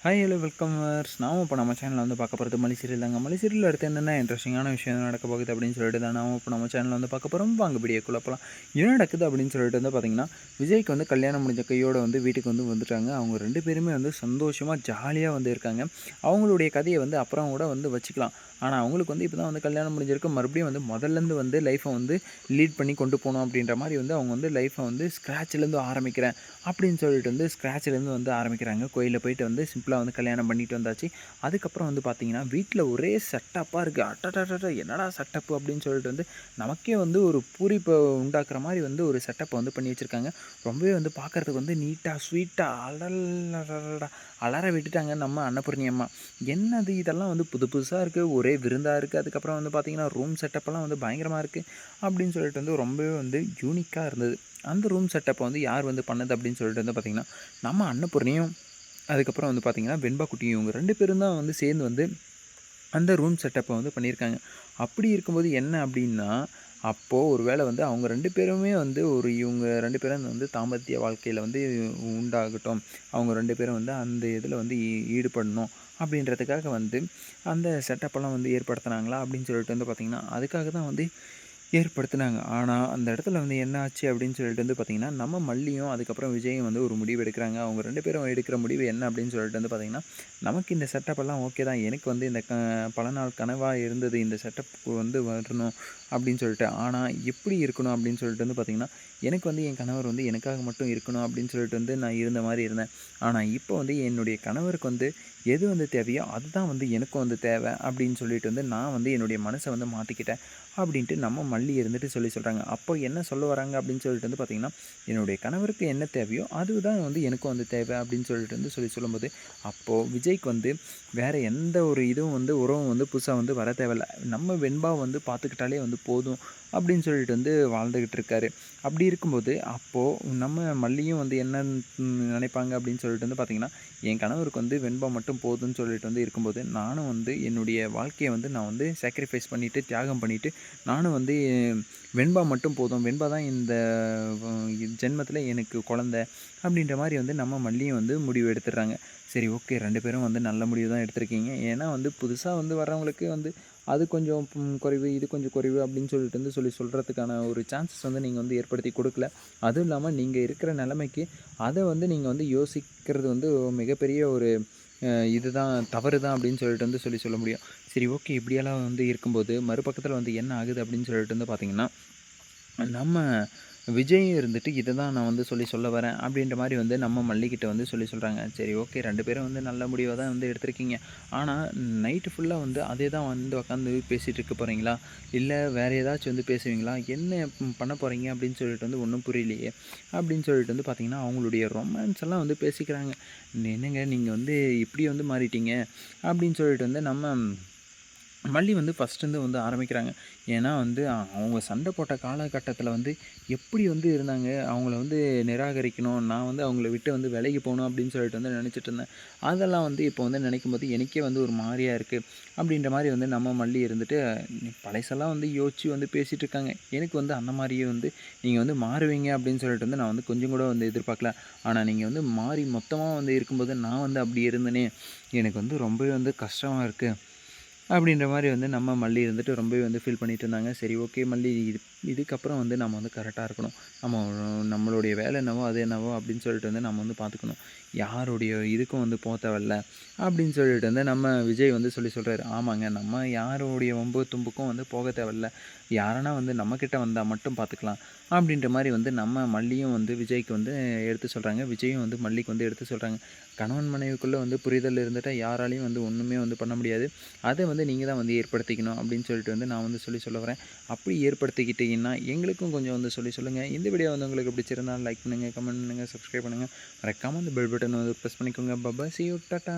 Hi hello வெல்கமர்ஸ். நாம் இப்போ நம்ம சேனலில் வந்து பார்க்க போகிறது மல்லி சீரியல் தாங்க. மல்லி சீரியலில் அடுத்து என்னென்ன இன்ட்ரெஸ்டிங்கான விஷயம் நடக்க போகுது அப்படின்னு சொல்லிட்டு தான் நாம் இப்போ நம்ம சேனலில் வந்து பார்க்க போகிறோம். வாங்க வீடியோக்குள்ள போகலாம். என்ன நடக்குது அப்படின்னு சொல்லிட்டு வந்து பார்த்திங்கன்னா, விஜய்க்கு வந்து கல்யாணம் முடிஞ்ச கையோடு வந்து வீட்டுக்கு வந்து வந்துட்டாங்க. அவங்க 2 பேருமே வந்து சந்தோஷமாக ஜாலியாக வந்து இருக்காங்க. அவங்களுடைய கதையை வந்து அப்புறம் கூட வந்து வச்சுக்கலாம். ஆனால் அவங்களுக்கு வந்து இப்போ தான் வந்து கல்யாணம் முடிஞ்சிருக்கு. மறுபடியும் வந்து முதல்லேருந்து வந்து லைஃப்பை வந்து லீட் பண்ணி கொண்டு போகணும் அப்படின்ற மாதிரி வந்து அவங்க வந்து லைஃப்பை வந்து ஸ்க்ராட்ச்லேருந்து ஆரம்பிக்கிறேன் அப்படின்னு சொல்லிட்டு வந்து ஸ்க்ராட்ச்லேருந்து வந்து ஆரம்பிக்கிறாங்க. கோயிலில் போயிட்டு வந்து சிம்பிளாக வந்து கல்யாணம் பண்ணிட்டு வந்தாச்சு. அதுக்கப்புறம் வந்து பார்த்திங்கன்னா, வீட்டில் ஒரே செட்டப்பாக இருக்குது. அட்டடடட என்னடா செட்டப்பு அப்படின்னு சொல்லிட்டு வந்து நமக்கே வந்து ஒரு பூரிப்பை உண்டாக்குற மாதிரி வந்து ஒரு செட்டப்பை வந்து பண்ணி வச்சுருக்காங்க. ரொம்பவே வந்து பார்க்குறதுக்கு வந்து நீட்டாக ஸ்வீட்டாக அடடா அலற விட்டுட்டாங்க நம்ம அன்னபூர்ணி அம்மா. என்னது இதெல்லாம் வந்து புது புதுசாக இருக்குது, ஒரே விருந்தாக இருக்குது. அதுக்கப்புறம் வந்து பார்த்திங்கன்னா, ரூம் செட்டப்பெல்லாம் வந்து பயங்கரமாக இருக்குது அப்படின்னு சொல்லிட்டு வந்து ரொம்பவே வந்து யூனிக்காக இருந்தது. அந்த ரூம் செட்டப்பை வந்து யார் வந்து பண்ணது அப்படின்னு சொல்லிட்டு வந்து பார்த்திங்கன்னா, நம்ம அன்னபூர்ணியும் அதுக்கப்புறம் வந்து பார்த்திங்கன்னா வெண்பா குட்டியும் இவங்க 2 பேரும் தான் வந்து சேர்ந்து வந்து அந்த ரூம் செட்டப்பை வந்து பண்ணியிருக்காங்க. அப்படி இருக்கும்போது என்ன அப்படின்னா, அப்போது ஒரு வேளை வந்து அவங்க 2 பேருமே வந்து இவங்க 2 பேரும் வந்து தாம்பத்திய வாழ்க்கையில் வந்து உண்டாகட்டும். அவங்க 2 பேரும் வந்து அந்த இதில் வந்து ஈடுபடணும் அப்படின்றதுக்காக வந்து அந்த செட்டப்பெல்லாம் வந்து ஏற்படுத்துனாங்களா அப்படின்னு சொல்லிட்டு வந்து பார்த்திங்கன்னா, அதுக்காக தான் வந்து ஏற்படுத்துனாங்க. ஆனா, அந்த இடத்துல வந்து என்ன ஆச்சு அப்படின்னு சொல்லிட்டு வந்து பார்த்தீங்கன்னா, நம்ம மல்லியும், அதுக்கப்புறம் விஜயும் வந்து ஒரு முடிவு எடுக்குறாங்க. அவங்க 2 பேரும் எடுக்கிற முடிவு என்ன அப்படின்னு சொல்லிட்டு வந்து பார்த்தீங்கன்னா, நமக்கு இந்த செட்டப் எல்லாம் ஓகே தான். எனக்கு வந்து இந்த பல நாள் கனவா இருந்தது. இந்த செட்டப் வந்து வரணும் அப்படின்னு சொல்லிட்டு. ஆனா, எப்படி இருக்கணும் அப்படின்னு சொல்லிட்டு வந்து பார்த்தீங்கன்னா, எனக்கு வந்து என் கணவர் வந்து எனக்காக மட்டும் இருக்கணும் அப்படின்னு சொல்லிட்டு வந்து நான் இருந்த மாரி இருந்தேன். ஆனா, இப்போ வந்து என்னுடைய கணவருக்கு வந்து எது வந்து தேவையோ அதுதான் வந்து எனக்கும் வந்து தேவை அப்படின்னு சொல்லிட்டு வந்து நான் வந்து என்னுடைய மனசை வந்து மாற்றிக்கிட்டேன். அப்படின்ட்டு நம்ம மல்லி இருந்துட்டு சொல்கிறாங்க. அப்போ என்ன சொல்ல வராங்க அப்படின்னு சொல்லிட்டு வந்து பார்த்திங்கன்னா, என்னுடைய கணவருக்கு என்ன தேவையோ அதுதான் வந்து எனக்கும் வந்து தேவை அப்படின்னு சொல்லிட்டு வந்து சொல்லும்போது, அப்போது விஜய்க்கு வந்து வேறு எந்த ஒரு இதுவும் வந்து உறவும் வந்து புதுசாக வந்து வர தேவையில்ல. நம்ம வெண்பா வந்து பார்த்துக்கிட்டாலே வந்து போதும் அப்படின்னு சொல்லிட்டு வந்து வாழ்ந்துக்கிட்டு இருக்காரு. அப்படி இருக்கும்போது அப்போது நம்ம மல்லியும் வந்து என்ன நினைப்பாங்க அப்படின்னு சொல்லிட்டு வந்து பார்த்திங்கன்னா, என் கணவருக்கு வந்து வெண்பா மட்டும் போதும்னு சொல்லிட்டு வந்து இருக்கும்போது, நானும் வந்து என்னுடைய வாழ்க்கையை வந்து நான் வந்து சாக்ரிஃபைஸ் பண்ணிவிட்டு தியாகம் பண்ணிவிட்டு நானும் வந்து வெண்பா மட்டும் போதும். வெண்பா தான் இந்த ஜென்மத்தில எனக்கு குழந்த அப்படின்ற மாரி வந்து நம்ம மல்லியும் வந்து முடிவு எடுத்துடுறாங்க. சரி ஓகே 2 பேரும் வந்து நல்ல முடிவு தான் எடுத்திருக்கீங்க. ஏன்னா வந்து புதுசா வந்து வர்றவங்களுக்கு வந்து அது கொஞ்சம் குறைவு, இது கொஞ்சம் குறைவு அப்படின்னு சொல்லிட்டு வந்து சொல்றதுக்கான ஒரு சான்சஸ் வந்து நீங்க வந்து ஏற்படுத்தி கொடுக்கல. அதுவும் இல்லாம நீங்க இருக்கிற நிலைமைக்கு அத வந்து நீங்க வந்து யோசிக்கிறது வந்து மிகப்பெரிய ஒரு இதுதான் தவறு தான் அப்படின்னு சொல்லிட்டு வந்து சொல்ல முடியும். சரி ஓகே இப்படியெல்லாம் வந்து இருக்கும்போது, மறுபக்கத்தில வந்து என்ன ஆகுது அப்படின்னு சொல்லிட்டு வந்து பார்த்தீங்கன்னா, நம்ம விஜயும் இருந்துட்டு இத தான் நான் வந்து சொல்ல வரேன் அப்படின்ற மாரி வந்து நம்ம மல்லிகிட்ட வந்து சொல்றாங்க. சரி ஓகே 2 பேரும் வந்து நல்ல முடிவா தான் வந்து எடுத்திருக்கீங்க. ஆனா நைட்டு ஃபுல்லா வந்து அதே தான் வந்து உட்காந்து பேசிட்டு இருக்க போறீங்களா? இல்ல வேற ஏதாச்சும் வந்து பேசுவீங்களா? என்ன பண்ண போறீங்க அப்படின்னு சொல்லிட்டு வந்து ஒண்ணும் புரியலையே! அப்படின்னு சொல்லிட்டு வந்து பார்த்தீங்கன்னா, அவங்களுடைய ரொமான்ஸ் எல்லாம் வந்து பேசிக்கிறாங்க. என்னங்க நீங்க வந்து இப்படி வந்து மாறிட்டீங்க அப்படின்னு சொல்லிட்டு வந்து நம்ம மல்லி வந்து ஃபஸ்ட்டுருந்து வந்து ஆரம்பிக்கிறாங்க. ஏன்னா வந்து அவங்க சண்டை போட்ட காலகட்டத்தில வந்து எப்படி வந்து இருந்தாங்க, அவங்கள வந்து நிராகரிக்கணும், நான் வந்து அவங்கள விட்டு வந்து விலகி போணும் அப்படின்னு சொல்லிட்டு வந்து நினச்சிட்டு இருந்தேன். அதெல்லாம் வந்து இப்போ வந்து நினைக்கும்போது எனக்கே வந்து ஒரு மாரியா இருக்கு. அப்படின்ற மாரி வந்து நம்ம மல்லி இருந்துட்டு பழசெல்லாம் வந்து யோசிச்சு வந்து பேசிட்டு இருக்காங்க. எனக்கு வந்து அந்த மாரியே வந்து நீங்க வந்து மாறுவீங்க அப்படின்னு சொல்லிட்டு வந்து நான் வந்து கொஞ்சம் கூட வந்து எதிர்பார்க்கல. ஆனா நீங்க வந்து மாறி மொத்தமா வந்து இருக்கும்போது நான் வந்து அப்படி இருந்தேனே, எனக்கு வந்து ரொம்பவே வந்து கஷ்டமா இருக்கு. அப்படின்ற மாரி வந்து நம்ம மல்லி இருந்துட்டு ரொம்பவே வந்து ஃபீல் பண்ணிட்டு இருந்தாங்க. சரி ஓகே மல்லி இதுக்கப்புறம் வந்து நம்ம வந்து கரெக்ட்டா இருக்கணும். நம்ம நம்மளுடைய வேலை என்னவோ, அது என்னவோ அப்படின்னு சொல்லிட்டு வந்து நம்ம வந்து பார்த்துக்கணும். யாருடைய இதுக்கும் வந்து தேவையில்ல. அப்படின்னு சொல்லிட்டு வந்து நம்ம விஜய் வந்து சொல்றாரு. ஆமாங்க நம்ம யாருடைய வம்பு தும்புக்கும் வந்து போக தேவையில்ல. யாருனா வந்து நம்மக்கிட்ட வந்தா மட்டும் பார்த்துக்கலாம். அப்படின்ற மாரி வந்து நம்ம மல்லியும் வந்து விஜய்க்கு வந்து எடுத்து சொல்றாங்க. விஜயும் வந்து மல்லிக்கு வந்து எடுத்து சொல்றாங்க. கணவன் மனைவிக்குள்ள வந்து புரிதல் இருந்துட்டா யாராலயும் வந்து ஒண்ணுமே வந்து பண்ண முடியாது. அத வந்து நீங்க தான் வந்து ஏற்படுத்திக்கணும் அப்படின்னு சொல்லிட்டு வந்து நான் வந்து சொல்ல வரேன். அப்படி ஏற்படுத்திக்கிட்டீங்கன்னா, எங்களுக்கும் கொஞ்சம் வந்து சொல்லுங்க. இந்த வீடியோ வந்து உங்களுக்கு பிடிச்சிருந்தா லைக் பண்ணுங்க, கமெண்ட் பண்ணுங்க, சப்ஸ்கிரைப் பண்ணுங்க. மறக்காம அந்த பெல் பட்டன் வந்து பிரஸ் பண்ணிக்கோங்க. பபாய். See you. டாடா.